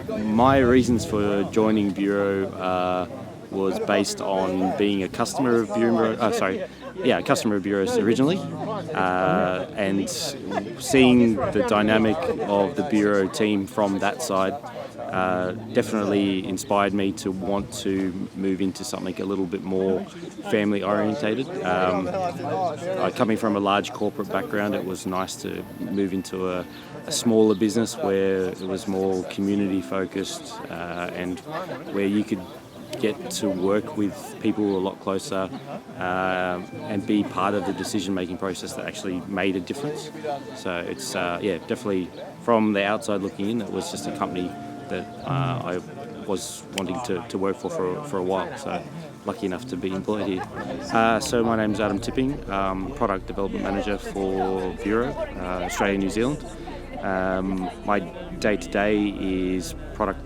My reasons for joining Buro was based on being a customer of Buro. A customer of Buro's originally, and seeing the dynamic of the Buro team from that side definitely inspired me to want to move into something a little bit more family orientated. Coming from a large corporate background, it was nice to move into a smaller business where it was more community focused and where you could get to work with people a lot closer and be part of the decision-making process that actually made a difference. So it's definitely from the outside looking in, it was just a company that I was wanting to work for a while. So lucky enough to be employed here. So my name's Adam Tipping, Product Development Manager for Buro, Australia, New Zealand. My day-to-day is product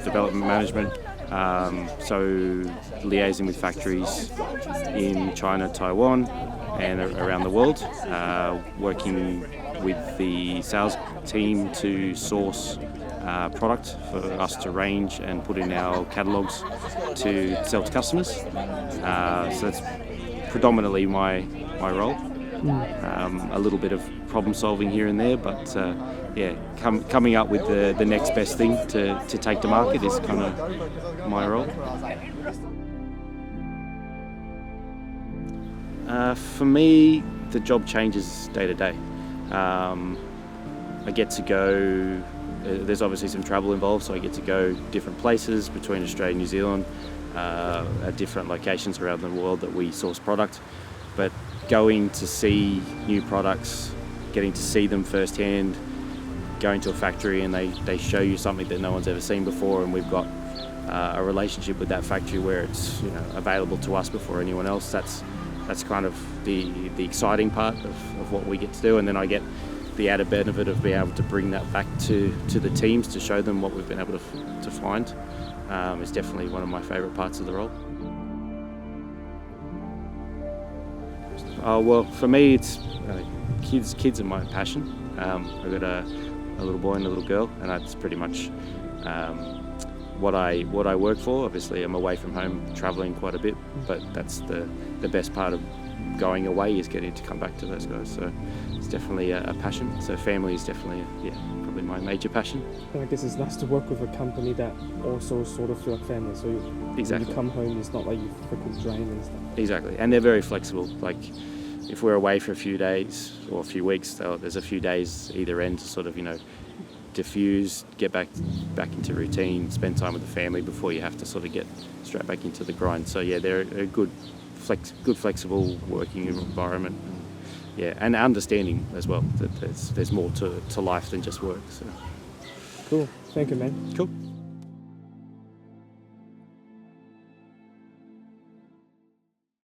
development management, so liaising with factories in China, Taiwan and around the world, working with the sales team to source product for us to range and put in our catalogues to sell to customers. So that's predominantly my role. A little bit of problem solving here and there, but coming up with the next best thing to take to market is kind of my role. For me, the job changes day to day. I get to go, there's obviously some travel involved, so I get to go different places between Australia and New Zealand, at different locations around the world that we source product. But going to see new products, getting to see them firsthand, going to a factory and they show you something that no one's ever seen before, and we've got a relationship with that factory where it's available to us before anyone else. That's kind of the exciting part of what we get to do, and then I get the added benefit of being able to bring that back to the teams to show them what we've been able to find. It's definitely one of my favourite parts of the role. Well, for me, it's kids are my passion. I've got a little boy and a little girl, and that's pretty much what I work for. Obviously, I'm away from home, travelling quite a bit, but that's the best part of going away is getting to come back to those guys. So it's definitely a passion. So family is definitely probably my major passion. And I guess it's nice to work with a company that also sort of feel like family. So when you come home, it's not like you freaking drain and stuff. Exactly, and they're very flexible. Like if we're away for a few days or a few weeks, there's a few days either end to sort of diffuse, get back into routine, spend time with the family before you have to sort of get straight back into the grind. So they're a good flexible working environment, and understanding as well that there's more to life than just work. So cool. Thank you, man. Cool.